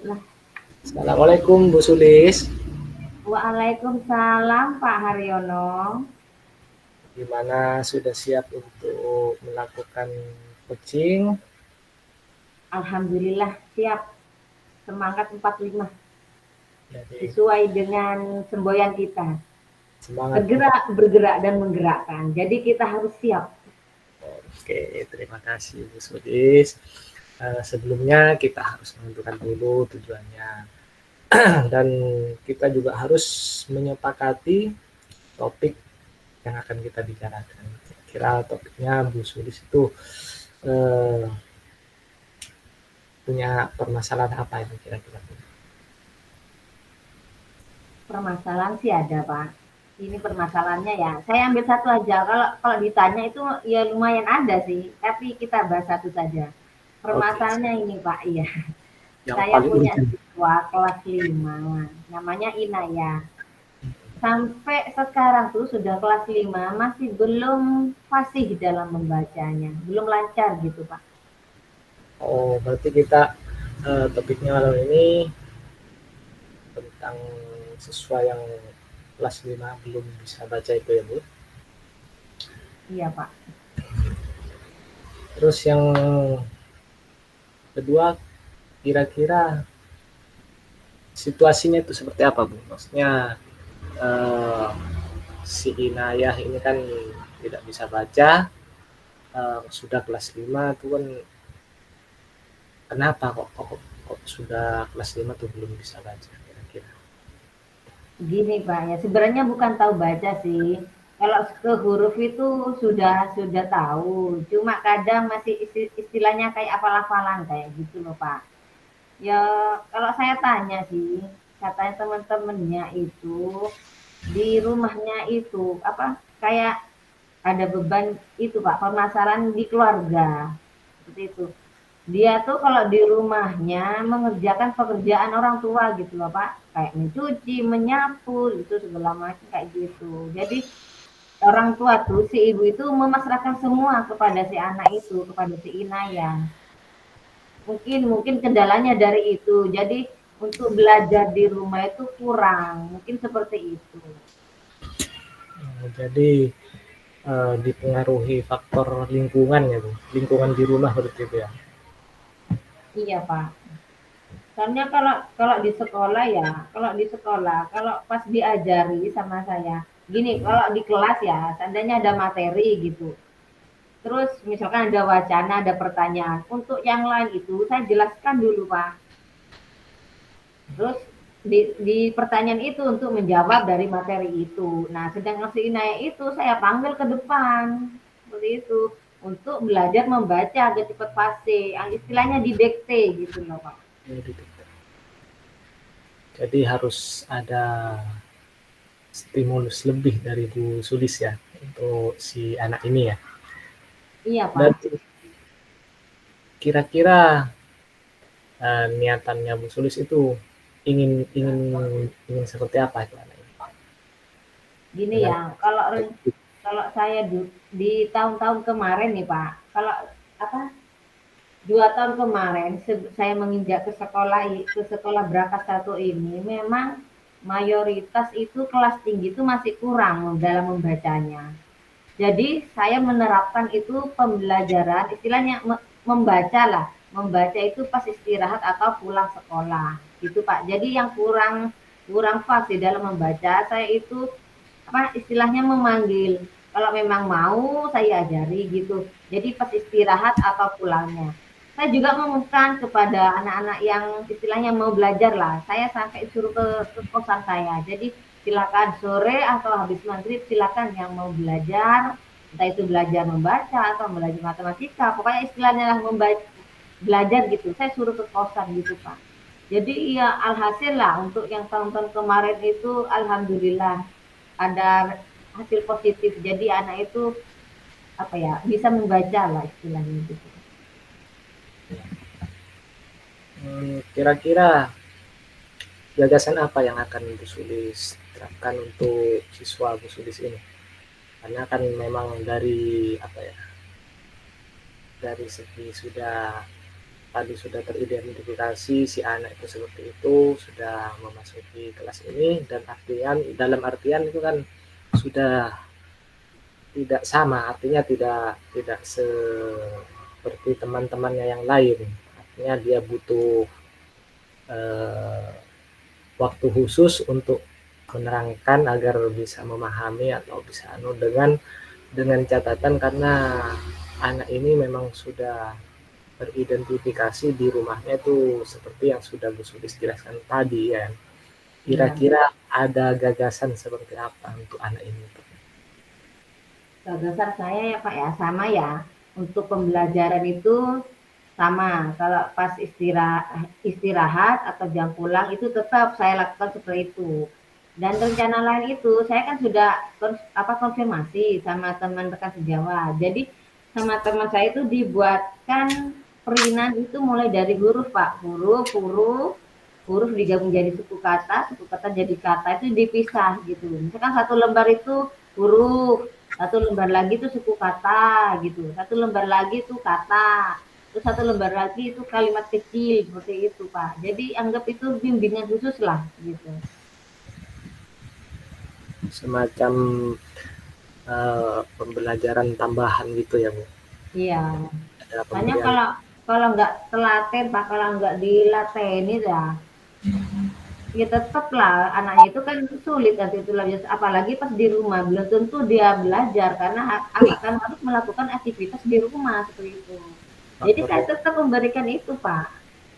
Lah, Assalamualaikum Bu Sulis. waalaikumsalam Pak Haryono. Gimana sudah siap untuk melakukan coaching? Alhamdulillah siap. Semangat 45 Jadi sesuai dengan semboyan kita. semangat. Bergerak, bergerak dan menggerakkan. Jadi kita harus siap. Oke, terima kasih Bu Sulis. Sebelumnya kita harus menentukan dulu tujuannya dan kita juga harus menyepakati topik yang akan kita bicarakan. Kira topiknya Bu Sulis itu eh, punya permasalahan apa itu kira-kira? Permasalahan sih ada Pak. Ini permasalahannya ya. Saya ambil satu aja. Kalau ditanya itu ya lumayan ada sih. Tapi kita bahas satu saja. Oke, Permasalahannya ini Pak. Iya. yang Saya paling punya urgent. siswa kelas 5. Namanya Inaya. Sampai sekarang tuh sudah kelas 5 masih belum fasih dalam membacanya, belum lancar gitu Pak. Oh, berarti kita topiknya malam ini tentang siswa yang kelas 5 belum bisa baca itu ya Bu. Iya Pak. Terus yang kedua, kira-kira situasinya itu seperti apa Bu? Maksudnya eh, si Inayah ini kan tidak bisa baca, sudah kelas 5 itu kan kenapa kok sudah kelas 5 tuh belum bisa baca kira-kira? Gini Pak ya, sebenarnya bukan tahu baca sih. Kalau ke huruf itu sudah tahu, cuma kadang masih istilahnya kayak hafal-hafalan kayak gitu loh Pak. Ya kalau saya tanya sih, katanya teman-temannya itu di rumahnya itu apa kayak ada beban itu Pak, permasalahan di keluarga, seperti itu. Dia tuh kalau di rumahnya mengerjakan pekerjaan orang tua gitu loh Pak, kayak mencuci, menyapu, itu segala macam kayak gitu. Jadi orang tua tuh si ibu itu memasrahkan semua kepada si anak itu, kepada si Inaya. Mungkin mungkin kendalanya dari itu. Jadi untuk belajar di rumah itu kurang, mungkin seperti itu. Jadi dipengaruhi faktor lingkungan ya Bu, lingkungan di rumah berarti itu ya. Iya Pak. Soalnya kalau kalau di sekolah ya, kalau di sekolah, kalau pas diajari sama saya, gini, kalau di kelas ya, seandainya ada materi gitu, terus misalkan ada wacana, ada pertanyaan, untuk yang lain itu saya jelaskan dulu Pak. Terus di pertanyaan itu untuk menjawab dari materi itu. Nah, sedangkan si Inaya itu saya panggil ke depan, seperti itu, untuk belajar membaca agar cepat fasih, yang istilahnya didikte gitu loh Pak. Jadi harus ada stimulus lebih dari Bu Sulis ya untuk si anak ini ya. Iya Dan Pak. kira-kira niatannya Bu Sulis itu ingin ingin ingin seperti apa itu anak ini? Gini Dengan ya, kalau saya di tahun-tahun kemarin nih Pak, kalau apa 2 tahun kemarin saya menginjak ke sekolah Brakas satu ini, memang mayoritas itu kelas tinggi itu masih kurang dalam membacanya. Jadi saya menerapkan itu pembelajaran, istilahnya membaca lah, membaca itu pas istirahat atau pulang sekolah, gitu Pak. Jadi yang kurang kurang fasih dalam membaca, saya itu apa istilahnya memanggil. Kalau memang mau saya ajari gitu. Jadi pas istirahat atau pulangnya. Saya juga mengumumkan kepada anak-anak yang istilahnya mau belajar lah. Saya sampai suruh ke kosan saya. Jadi silakan sore atau habis maghrib silakan yang mau belajar, entah itu belajar membaca atau belajar matematika, pokoknya istilahnya lah belajar gitu. Saya suruh ke kosan gitu Pak. Jadi ya alhasil lah untuk yang tahun-tahun kemarin itu alhamdulillah ada hasil positif. Jadi anak itu apa ya bisa membaca lah istilahnya gitu. kira-kira gagasan apa yang akan Bu Sulis terapkan untuk siswa Bu Sulis ini? Karena kan memang dari apa ya, dari segi sudah tadi sudah teridentifikasi si anak itu seperti itu, sudah memasuki kelas ini, dan dalam artian itu kan sudah tidak sama, artinya tidak seperti teman-temannya yang lain. Artinya dia butuh waktu khusus untuk menerangkan agar bisa memahami atau bisa dengan catatan, karena anak ini memang sudah teridentifikasi di rumahnya itu seperti yang sudah Bu Sulis jelaskan tadi ya. Kira-kira ada gagasan seperti apa untuk anak ini? Gagasan saya ya Pak ya, sama ya. Untuk pembelajaran itu sama. Kalau pas istirahat atau jam pulang itu tetap saya lakukan seperti itu. Dan rencana lain itu saya kan sudah konfirmasi sama teman rekan sejawat. Jadi sama teman saya itu dibuatkan perinan itu mulai dari huruf Pak, huruf digabung jadi suku kata jadi kata, itu dipisah gitu. Misalkan satu lembar itu huruf, satu lembar lagi itu suku kata gitu, satu lembar lagi itu kata, terus satu lembar lagi itu kalimat kecil seperti itu Pak. Jadi anggap itu bimbingan khusus lah gitu. Semacam pembelajaran tambahan gitu ya Bu? Iya. Ada Soalnya pemberian. kalau nggak telaten Pak, kalau nggak dilateni ya, ya tetap lah anaknya itu kan sulit nanti itu belajar, apalagi pas di rumah belum tentu dia belajar karena akan harus melakukan aktivitas di rumah seperti itu. Jadi saya tetap memberikan itu Pak,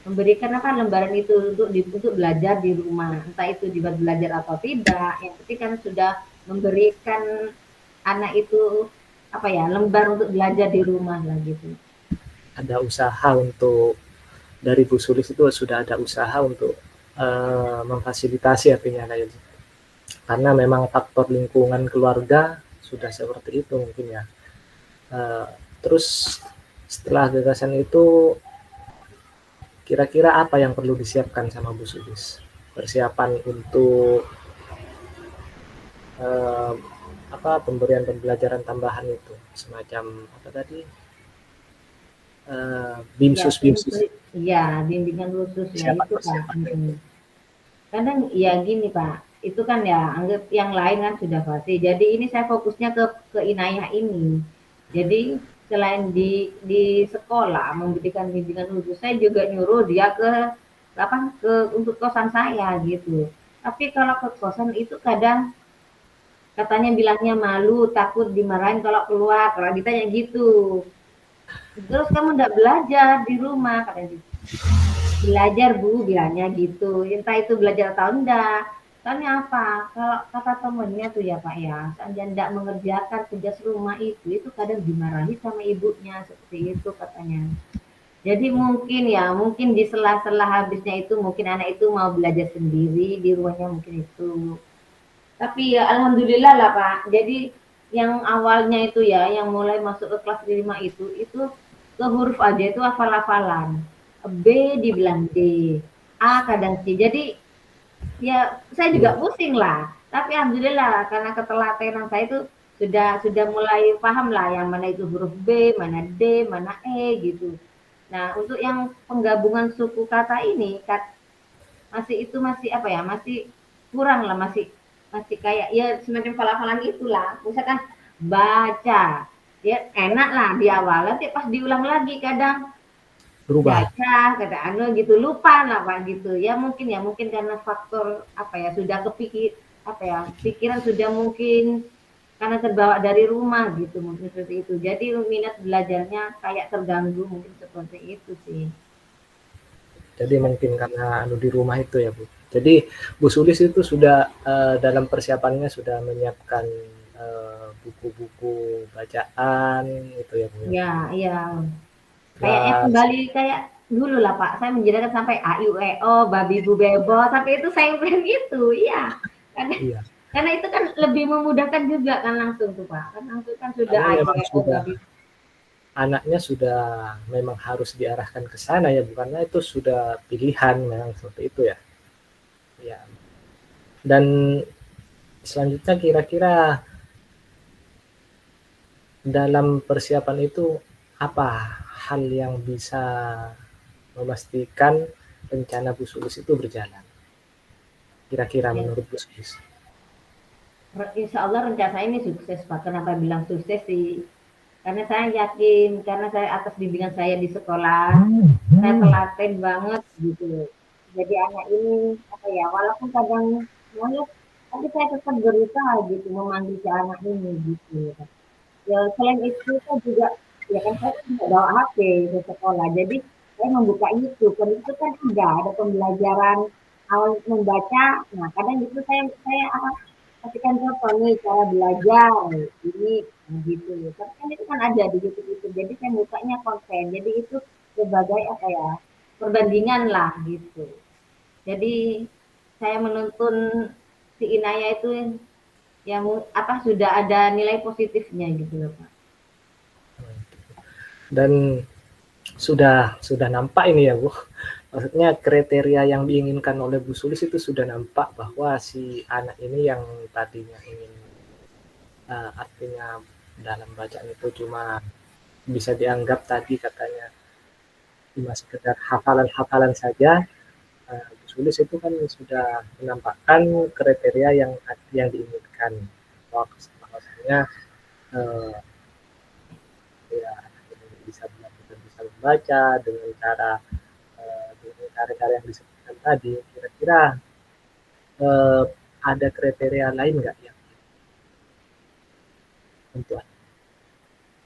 memberikan apa lembaran itu untuk belajar di rumah, entah itu dibuat belajar atau tidak, yang penting kan sudah memberikan anak itu apa ya, lembar untuk belajar di rumah lah gitu. Ada usaha untuk dari Bu Sulis itu sudah ada usaha untuk memfasilitasi artinya kayak gitu. Karena memang faktor lingkungan keluarga sudah seperti itu mungkin ya. Terus setelah gagasan itu kira-kira apa yang perlu disiapkan sama Bu Sulis? Persiapan untuk pemberian pembelajaran tambahan itu, semacam apa tadi, Ya, BIMSUS. iya, bimbingan khusus ya Siapa itu Pak. persiapannya itu? Kadang ya gini Pak, itu kan ya anggap yang lain kan sudah pasti. Jadi ini saya fokusnya ke Inayah ini. Jadi selain di sekolah memberikan bimbingan khusus, saya juga nyuruh dia ke untuk kosan saya gitu. Tapi kalau ke kosan itu kadang katanya bilangnya malu, takut dimarahin kalau keluar, kalau ditanya gitu. Terus kamu enggak belajar di rumah katanya gitu. Belajar Bu, bilangnya gitu. Entah itu belajar atau enggak. Soalnya apa? Kalau kata temennya tuh ya Pak ya, seandainya enggak mengerjakan tugas rumah itu kadang dimarahi sama ibunya seperti itu katanya. Jadi mungkin ya, mungkin di sela-sela habisnya itu mungkin anak itu mau belajar sendiri di rumahnya mungkin itu. Tapi ya alhamdulillah lah Pak. Jadi yang awalnya itu ya, yang mulai masuk ke kelas 5 itu ke huruf aja itu hafal-hafalan. B dibilang D, A kadang C. Jadi ya saya juga pusing lah. Tapi alhamdulillah karena ketelatenan saya itu sudah mulai paham lah yang mana itu huruf B, mana D, mana E gitu. Nah, untuk yang penggabungan suku kata ini masih apa ya? Masih kurang lah, masih masih kayak ya semacam pelafalan itulah. Misalkan baca, ya enak lah di awal, nanti pas diulang lagi kadang Berubah. baca kata anu gitu lupa lah Pak gitu ya mungkin karena faktor apa ya sudah apa ya pikiran sudah mungkin karena terbawa dari rumah gitu mungkin seperti itu jadi minat belajarnya kayak terganggu mungkin seperti itu sih. Jadi mungkin karena di rumah itu ya Bu. Jadi Bu Sulis itu sudah dalam persiapannya sudah menyiapkan buku-buku bacaan itu ya Bu. Ya, iya. Kayaknya Kelas. kembali kayak dulu lah Pak. Saya menjelaskan sampai a i u e o, babi bu bebo, sampai itu saya bilang gitu. Iya. Karena Iya. karena itu kan lebih memudahkan juga kan langsung tuh Pak. Kan langsung kan sudah Karena a i u memang e o, sudah babi. anaknya sudah memang harus diarahkan ke sana ya, bukannya itu sudah pilihan memang seperti itu ya. Ya. Dan selanjutnya kira-kira dalam persiapan itu apa hal yang bisa memastikan rencana Bu Sulis itu berjalan? Kira-kira Ya, menurut Bu Sulis? insya Allah rencana saya ini sukses Pak. Kenapa bilang sukses sih? Karena saya yakin, karena saya atas bimbingan saya di sekolah, saya telaten banget gitu. Jadi anak ini apa ya, walaupun kadang banyak, tapi saya tetap berusaha gitu memanggil si anak ini gitu. Ya selain itu saya juga, ya kan saya tidak bawa HP ke sekolah, jadi saya membuka YouTube, dan itu kan ada pembelajaran awal membaca. Nah kadang itu saya apa, kasihkan contoh nih cara belajar ini gitu. Tapi kan itu kan ada di YouTube itu, jadi saya bukanya konten. Jadi itu sebagai apa ya, perbandingan lah gitu. Jadi saya menuntun si Inaya itu yang apa sudah ada nilai positifnya gitu loh Pak. Dan sudah nampak ini ya Bu, maksudnya kriteria yang diinginkan oleh Bu Sulis itu sudah nampak bahwa si anak ini yang tadinya ingin artinya dalam bacaan itu cuma bisa dianggap tadi katanya cuma sekedar hafalan-hafalan saja. Bu Sulis itu kan sudah menampakkan kriteria yang diinginkan, bahwasanya eh, ya bisa belajar, bisa membaca dengan cara yang disebutkan tadi. Kira-kira eh, ada kriteria lain nggak yang untuk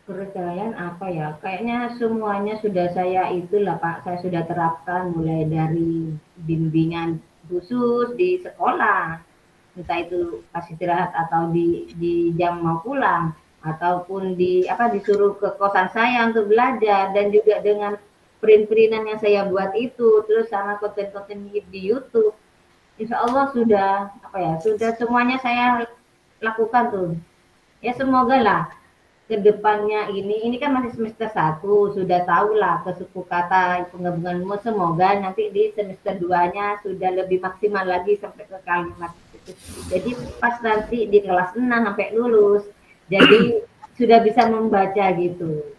Perceraian apa ya? Kayaknya semuanya sudah saya itulah Pak, saya sudah terapkan mulai dari bimbingan khusus di sekolah, entah itu pas istirahat atau di jam mau pulang, ataupun di apa disuruh ke kosan saya untuk belajar, dan juga dengan print-printan yang saya buat itu, terus sama konten-konten di YouTube. Insya Allah sudah apa ya, sudah semuanya saya lakukan tuh. Ya semoga lah ke depannya ini kan masih semester 1, sudah tahulah kesuku kata penggabunganmu, semoga nanti di semester 2-nya sudah lebih maksimal lagi sampai ke kalimat itu. Jadi pas nanti di kelas 6 sampai lulus, jadi sudah bisa membaca gitu.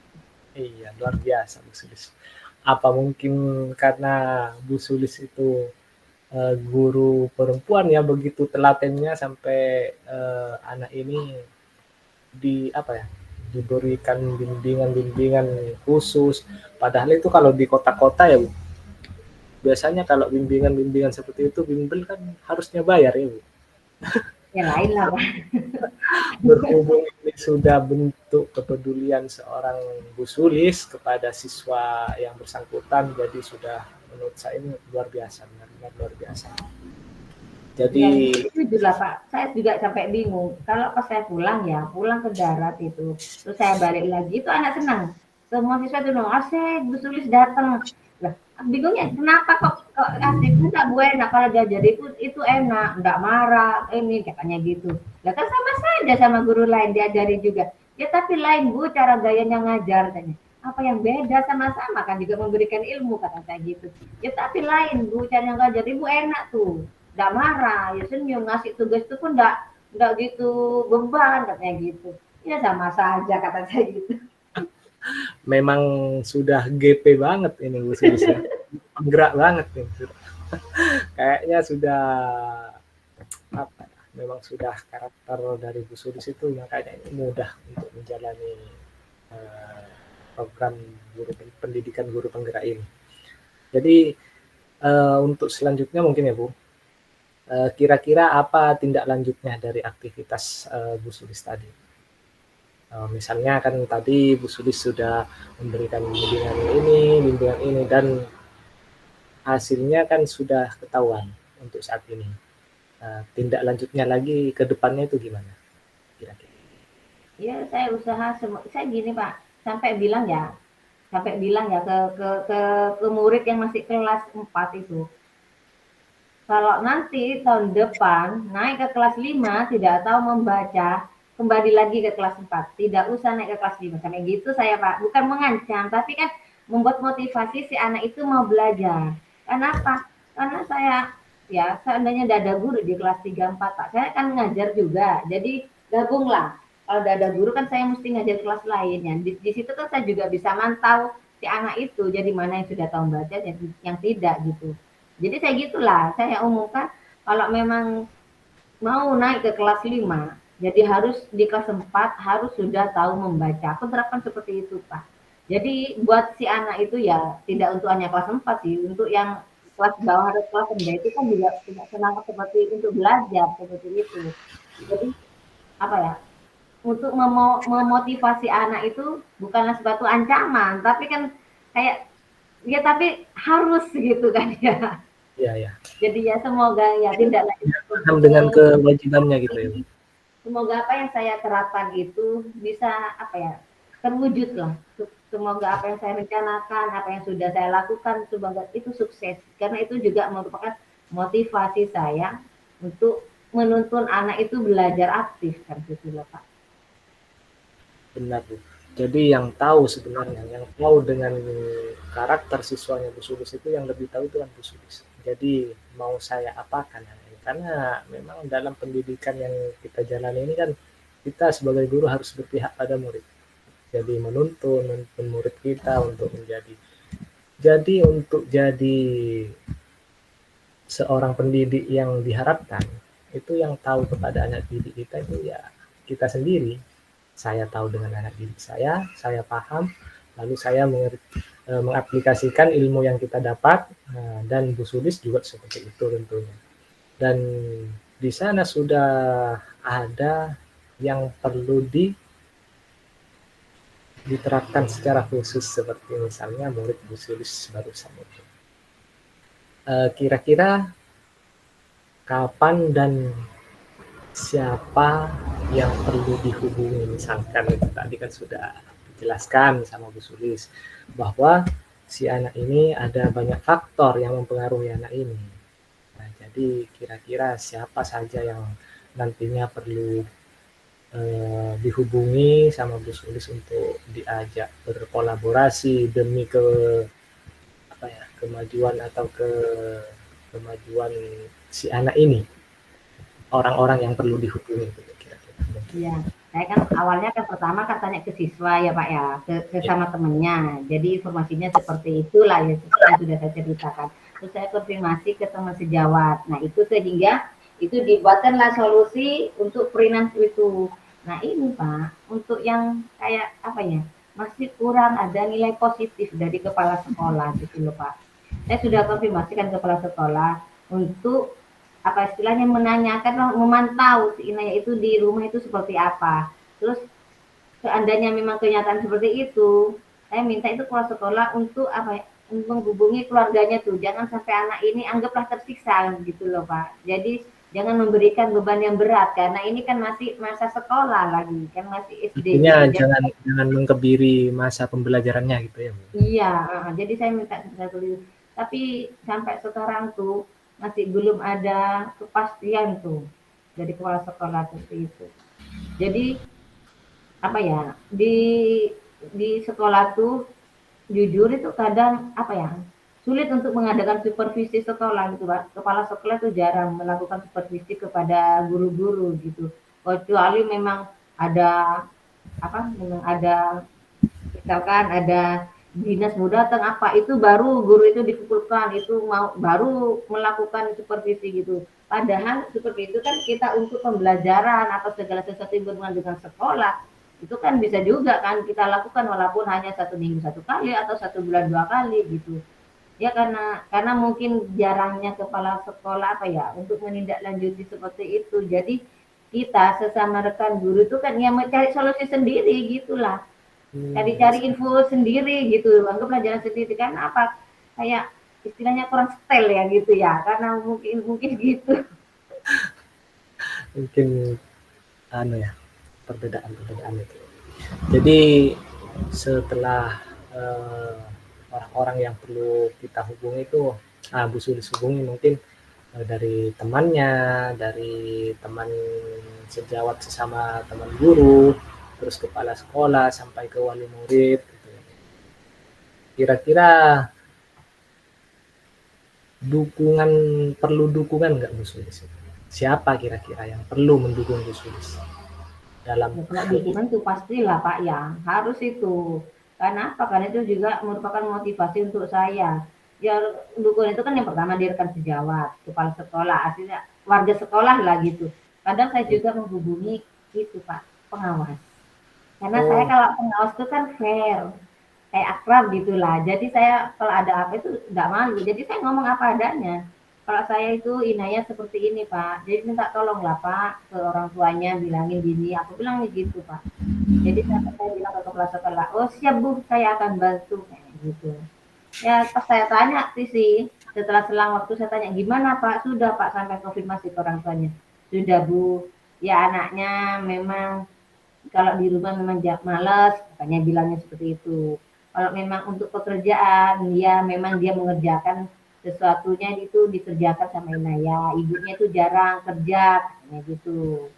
iya luar biasa Bu Sulis. Apa mungkin karena Bu Sulis itu guru perempuan ya begitu telatennya sampai anak ini di apa ya diberikan bimbingan-bimbingan khusus. Padahal itu kalau di kota-kota ya Bu, biasanya kalau bimbingan-bimbingan seperti itu bimbel kan harusnya bayar ya Bu. Yang lain lah Pak. Berhubung ini sudah bentuk kepedulian seorang Bu Sulis kepada siswa yang bersangkutan, jadi sudah menurut saya ini luar biasa, benar-benar luar biasa. Ya Jadi jujur lah Pak, saya juga sampai bingung. Kalau pas saya pulang ya, pulang ke darat itu, terus saya balik lagi, itu anak senang. Semua siswa itu bilang, asik, Bu Sulis datang. Lah, bingungnya kenapa kok asik? Enggak Bu enak, kalau diajar itu enak, enggak marah, ini katanya gitu. Lah kan sama saja sama guru lain diajari juga. Ya tapi lain Bu, cara gayanya ngajar katanya. Apa yang beda, sama-sama kan juga memberikan ilmu kata saya gitu. Ya tapi lain Bu, cara yang ngajar Ibu enak tuh, nggak marah, ya senyum, ngasih tugas itu pun nggak gitu beban katanya gitu. Ya sama saja kata saya gitu. memang sudah GP banget ini Bu Sulis ya. Gerak banget nih. Kayaknya sudah apa ya, memang sudah karakter dari Bu Sulis itu makanya ini mudah untuk menjalani eh, program guru pendidikan guru penggerak ini. Jadi untuk selanjutnya mungkin ya Bu, kira-kira apa tindak lanjutnya dari aktivitas Bu Sulis tadi? Misalnya kan tadi Bu Sulis sudah memberikan bimbingan ini, dan hasilnya kan sudah ketahuan untuk saat ini. Tindak lanjutnya lagi ke depannya itu gimana kira-kira? Ya saya usaha saya gini Pak, sampai bilang ya ke murid yang masih kelas 4 itu. Kalau nanti tahun depan naik ke kelas 5 tidak tahu membaca, kembali lagi ke kelas 4. Tidak usah naik ke kelas 5. Sampai gitu saya Pak. Bukan mengancam, tapi kan membuat motivasi si anak itu mau belajar. Kenapa? Karena saya ya seandainya ada guru di kelas 3 4 Pak, saya kan ngajar juga. Jadi gabunglah. Kalau ada guru kan saya mesti ngajar kelas lain ya. Di situ kan saya juga bisa mantau si anak itu, jadi mana yang sudah tahu baca, yang tidak gitu. Jadi saya gitulah, saya umumkan kalau memang mau naik ke kelas 5, jadi harus di kelas 4 harus sudah tahu membaca. Aku terapkan seperti itu, Pak. Jadi buat si anak itu ya tidak untuk hanya kelas 4 sih, untuk yang kelas bawah atau kelas rendah itu kan juga punya semangat seperti untuk belajar seperti itu. Jadi apa ya? Untuk memotivasi anak itu bukanlah suatu ancaman, tapi kan kayak ya tapi harus gitu kan ya. Iya, ya. Jadi ya semoga ya tidak lanjut Paham dengan kewajibannya gitu ya, Bu. semoga apa yang saya terapkan itu bisa apa ya terwujud lah. Semoga apa yang saya rencanakan, apa yang sudah saya lakukan, semoga itu sukses. Karena itu juga merupakan motivasi saya untuk menuntun anak itu belajar aktif kan gitu loh Pak. Benar, Bu. Jadi yang tahu sebenarnya, yang tahu dengan karakter siswanya Bu Sulis itu yang lebih tahu itu kan Bu Sulis. Jadi mau saya apakan ini? Karena memang dalam pendidikan yang kita jalani ini kan kita sebagai guru harus berpihak pada murid. Jadi menuntun murid kita untuk jadi seorang pendidik yang diharapkan itu yang tahu kepada anak didik kita itu ya kita sendiri. Saya tahu dengan anak didik saya paham, lalu saya mengaplikasikan ilmu yang kita dapat, dan Bu Sulis juga seperti itu tentunya. Dan di sana sudah ada yang perlu diterapkan secara khusus seperti misalnya murid Bu Sulis barusan itu. Kira-kira kapan dan siapa yang perlu dihubungi, misalkan itu tadi kan sudah dijelaskan sama Bu Sulis bahwa si anak ini ada banyak faktor yang mempengaruhi anak ini. Nah, jadi kira-kira siapa saja yang nantinya perlu dihubungi sama Bu Sulis untuk diajak berkolaborasi demi kemajuan atau kemajuan si anak ini, orang-orang yang perlu dihubungi kira-kira. Iya, saya kan awalnya kan pertama kan tanya ke siswa ya Pak ya, ke sama temennya. Jadi informasinya seperti itulah ya seperti yang sudah saya ceritakan. Terus saya konfirmasi ke teman sejawat. Nah itu sehingga itu dibuatkanlah solusi untuk perinan itu. Nah ini Pak, untuk yang kayak apa ya, masih kurang ada nilai positif dari kepala sekolah gitu loh Pak. Saya sudah konfirmasikan ke kepala sekolah untuk apa istilahnya menanyakan, memantau si Inaya itu di rumah itu seperti apa. Terus seandainya memang kenyataan seperti itu, saya minta itu kepala sekolah untuk apa ya, menghubungi keluarganya tuh, jangan sampai anak ini anggaplah tersiksa gitu loh Pak. Jadi jangan memberikan beban yang berat karena ini kan masih masa sekolah lagi, kan masih SD. Artinya gitu. jangan mengkebiri masa pembelajarannya gitu ya, Bu. Iya, jadi saya minta tapi sampai sekarang tuh masih belum ada kepastian tuh dari kepala sekolah seperti itu. Jadi apa ya di sekolah tuh jujur itu kadang apa ya sulit untuk mengadakan supervisi sekolah gitu Pak. Kepala sekolah itu jarang melakukan supervisi kepada guru-guru gitu. Kecuali memang ada apa memang ada misalkan ada dinas mau datang apa itu baru guru itu dikumpulkan itu mau baru melakukan supervisi gitu. Padahal seperti itu kan kita untuk pembelajaran atau segala sesuatu yang berhubungan dengan sekolah itu kan bisa juga kan kita lakukan walaupun hanya 1 minggu 1 kali atau 1 bulan 2 kali gitu. Ya karena mungkin jarangnya kepala sekolah apa ya untuk menindaklanjuti seperti itu. Jadi kita sesama rekan guru itu kan ya mencari solusi sendiri gitulah. Cari-cari info sendiri gitu, anggaplah jalan sendiri kan apa kayak istilahnya kurang style ya gitu ya, karena mungkin gitu. Mungkin perbedaan itu. Jadi setelah orang-orang yang perlu kita hubungi itu Bu Sulis hubungi mungkin dari temannya, dari teman sejawat sesama teman guru, terus kepala sekolah sampai ke wali murid gitu. Kira-kira perlu dukungan nggak Bu Sulis? Siapa kira-kira yang perlu mendukung Bu Sulis dalam Kalau dukungan itu pastilah Pak ya harus itu Karena apa? Karena itu juga merupakan motivasi untuk saya. Ya, dukun itu kan yang pertama dia rekan sejawat, kepala sekolah, artinya warga sekolah lah gitu. Kadang saya juga menghubungi itu Pak, pengawas. Karena saya Oh, kalau pengawas itu kan fair, kayak akrab gitulah. Jadi saya kalau ada apa itu nggak malu. Jadi saya ngomong apa adanya. Kalau saya itu inanya seperti ini Pak. Jadi minta tolong lah Pak ke orang tuanya bilangin gini. Aku bilang gitu Pak. Jadi saya bilang ke kepala sekolah, oh siap Bu, saya akan bantu kayak gitu. Ya pas saya tanya sih, setelah selang waktu saya tanya gimana Pak, sudah Pak sampai konfirmasi ke orang tuanya. Sudah Bu, ya anaknya memang kalau di rumah memang males, katanya bilangnya seperti itu. Kalau memang untuk pekerjaan, ya memang dia mengerjakan sesuatunya itu dikerjakan sama Inaya. Ibunya itu jarang kerja, katanya gitu.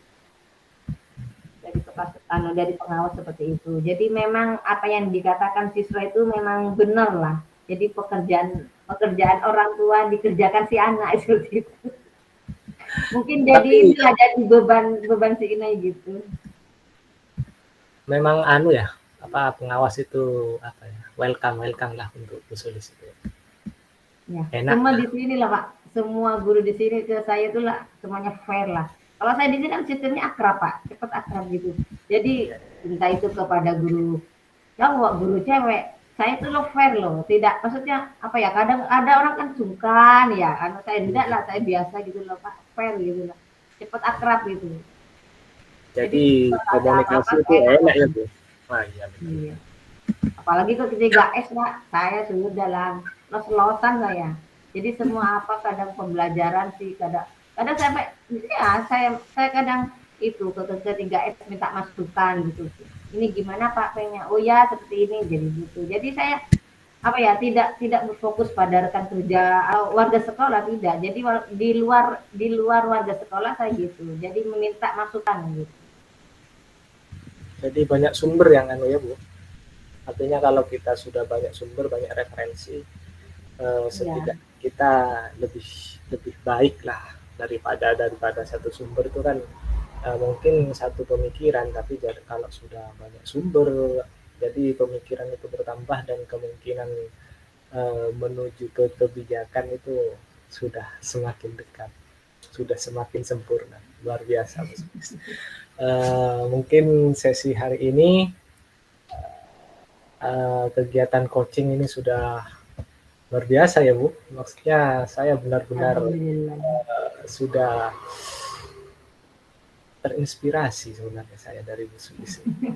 Dari dari pengawas seperti itu. Jadi memang apa yang dikatakan siswa itu memang benar lah. Jadi pekerjaan pekerjaan orang tua dikerjakan si anak seperti itu. Mungkin jadi tapi inilah jadi beban beban si Inai gitu. memang anu ya, apa pengawas itu apa ya, welcome welcome lah untuk usulis itu. Ya, Enak semua lah. di sini lah Pak. Semua guru di sini ke saya itu lah semuanya fair lah. Kalau saya di sini kan sistemnya akrab Pak, cepat akrab gitu. Jadi entah itu kepada guru cowok, guru cewek, saya itu loh fair loh. Tidak, maksudnya apa ya? Kadang ada orang kan sungkan ya, karena saya tidak lah, saya biasa gitu loh Pak, fair gitu loh. Cepat akrab gitu. Jadi Jadi kalau ada apa-apa komunikasi itu enak enak lah. ya Bu. Wah iya benar. Iya. Apalagi ke ketiga S Pak, saya sudah dalam los-losan saya. Jadi semua apa kadang pembelajaran sih kadang kadang sampai ya saya kadang itu ke ketiga S minta masukan gitu. Ini gimana Pak pengen? Oh ya seperti ini jadi gitu. Jadi saya apa ya tidak berfokus pada rekan kerja warga sekolah tidak. Jadi di luar warga sekolah saya gitu. Jadi meminta masukan gitu. Jadi banyak sumber yang anu ya Bu. Artinya kalau kita sudah banyak sumber, banyak referensi, Ya, setidaknya kita lebih lebih baik lah daripada daripada satu sumber itu kan mungkin satu pemikiran, tapi kalau sudah banyak sumber, jadi pemikiran itu bertambah dan kemungkinan menuju ke kebijakan itu sudah semakin dekat, sudah semakin sempurna, luar biasa. Mungkin sesi hari ini kegiatan coaching ini sudah luar biasa ya Bu. Maksudnya saya benar-benar alhamdulillah. sudah terinspirasi sebenarnya saya dari Bu Sulis ini.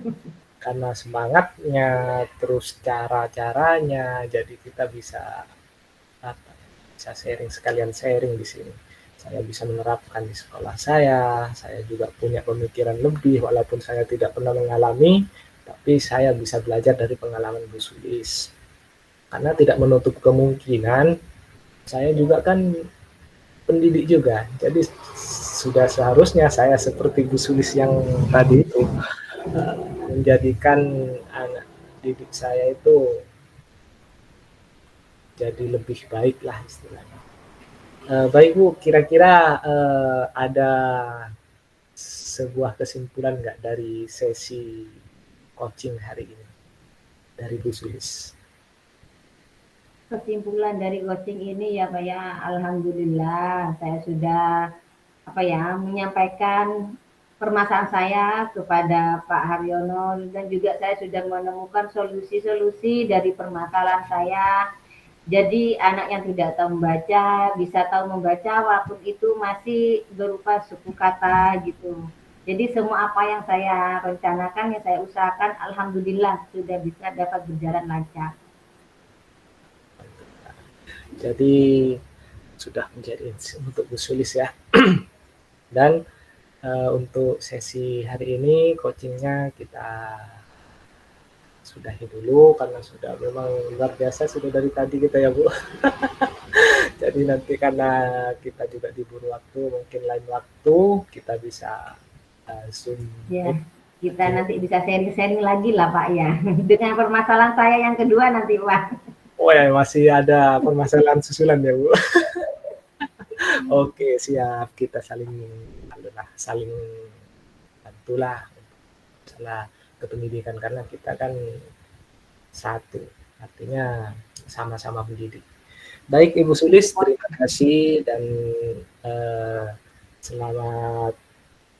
Karena semangatnya, terus cara-caranya, jadi kita bisa apa, bisa sharing sekalian sharing di sini. Saya bisa menerapkan di sekolah saya juga punya pemikiran lebih walaupun saya tidak pernah mengalami, tapi saya bisa belajar dari pengalaman Bu Sulis. Karena tidak menutup kemungkinan saya juga kan pendidik juga. Jadi sudah seharusnya saya seperti Bu Sulis yang tadi itu menjadikan anak didik saya itu jadi lebih baik lah istilahnya. Baik Bu, kira-kira ada sebuah kesimpulan nggak dari sesi coaching hari ini dari Bu Sulis? Kesimpulan dari coaching ini ya Pak ya, alhamdulillah saya sudah apa ya menyampaikan permasalahan saya kepada Pak Haryono dan juga saya sudah menemukan solusi-solusi dari permasalahan saya. Jadi anak yang tidak tahu membaca bisa tahu membaca walaupun itu masih berupa suku kata gitu. Jadi semua apa yang saya rencanakan, yang saya usahakan, alhamdulillah sudah bisa dapat berjalan lancar. Jadi sudah menjadi untuk Bu Sulis ya. Dan untuk sesi hari ini coachingnya kita sudahi dulu karena sudah memang luar biasa sudah dari tadi kita ya Bu. Jadi nanti karena kita juga diburu waktu, mungkin lain waktu kita bisa zoom Ya, kita ini. nanti bisa sharing-sharing lagi lah Pak ya. Dengan permasalahan saya yang kedua nanti Pak. Oh ya masih ada permasalahan susulan ya Bu. Oke siap, kita saling saling bantulah masalah kependidikan karena kita kan satu. Artinya sama-sama mendidik. Baik Ibu Sulis, terima kasih dan selamat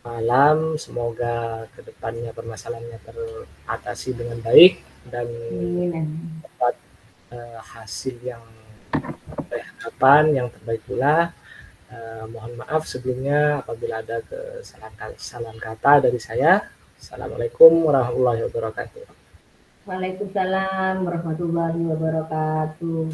malam. Semoga kedepannya permasalahannya teratasi dengan baik dan dapat hasil yang harapan yang terbaik pula. Mohon maaf sebelumnya apabila ada kesalahan kata dari saya. Assalamualaikum warahmatullahi wabarakatuh. Waalaikumsalam warahmatullahi wabarakatuh.